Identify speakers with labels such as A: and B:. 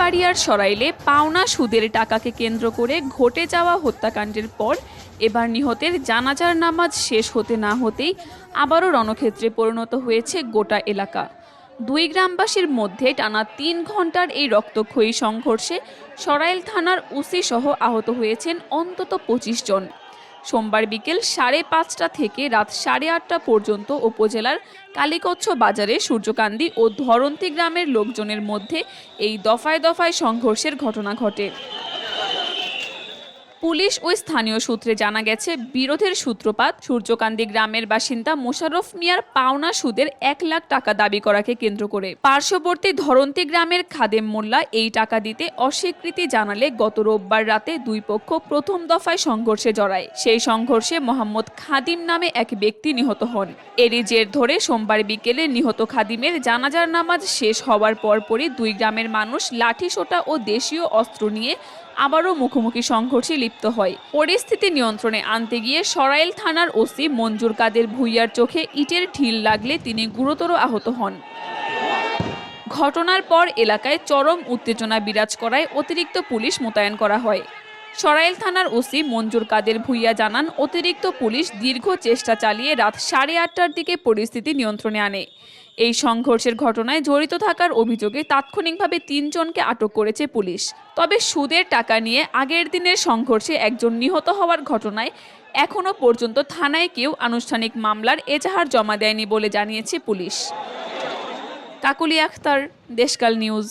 A: ব্রাহ্মণবাড়িয়ার সরাইলে পাওনা সুদের টাকাকে কেন্দ্র করে ঘটে যাওয়া হত্যাকাণ্ডের পর এবার নিহতের জানাজার নামাজ শেষ হতে না হতেই আবারও রণক্ষেত্রে পরিণত হয়েছে গোটা এলাকা। দুই গ্রামবাসীর মধ্যে টানা ৩ ঘন্টার এই রক্তক্ষয়ী সংঘর্ষে সরাইল থানার ওসি সহ আহত হয়েছেন অন্তত ২৫ জন। সোমবার বিকেল ৫:৩০ থেকে রাত ৮:৩০ পর্যন্ত উপজেলার কালীকচ্ছ বাজারে সূর্যকান্দি ও ধরন্তী গ্রামের লোকজনের মধ্যে এই দফায় দফায় সংঘর্ষের ঘটনা ঘটে। পুলিশ ও স্থানীয় সূত্রে জানা গেছে, বিরোধের সূত্রপাত সূর্যকান্দি গ্রামের বাসিন্দা মোশাররফ মিয়ার পাওনা সুদের ১ লাখ টাকা দাবি করাকে কেন্দ্র করে। পার্শ্ববর্তী ধরন্তী গ্রামের খাদেম মোল্লা এই টাকা দিতে অস্বীকৃতি জানালে গত রোববার রাতে দুই পক্ষ প্রথম দফায় সংঘর্ষে জড়ায়। সেই সংঘর্ষে মোহাম্মদ খাদিম নামে এক ব্যক্তি নিহত হন। এরই জের ধরে সোমবার বিকেলে নিহত খাদিমের জানাজার নামাজ শেষ হওয়ার পরপরই দুই গ্রামের মানুষ লাঠিসোঁটা ও দেশীয় অস্ত্র নিয়ে আবারও মুখোমুখি সংঘর্ষে লিপ্ত হয়। পরিস্থিতি নিয়ন্ত্রণে আনতে গিয়ে সরাইল থানার ওসি মঞ্জুর কাদের ভূঁইয়ার চোখে ইটের ঢিল লাগলে তিনি গুরুতর আহত হন। ঘটনার পর এলাকায় চরম উত্তেজনা বিরাজ করায় অতিরিক্ত পুলিশ মোতায়েন করা হয়। সরাইল থানার ওসি মঞ্জুর কাদের ভূঁইয়া জানান, অতিরিক্ত পুলিশ দীর্ঘ চেষ্টা চালিয়ে রাত ৮:৩০টার দিকে পরিস্থিতি নিয়ন্ত্রণে আনে। এই সংঘর্ষের ঘটনায় জড়িত থাকার অভিযোগে তাৎক্ষণিকভাবে ৩ জনকে আটক করেছে পুলিশ। তবে সুদের টাকা নিয়ে আগের দিনের সংঘর্ষে একজন নিহত হওয়ার ঘটনায় এখনও পর্যন্ত থানায় কেউ আনুষ্ঠানিক মামলার এজাহার জমা দেয়নি বলে জানিয়েছে পুলিশ। কাকুলি আখতার, দেশকাল নিউজ।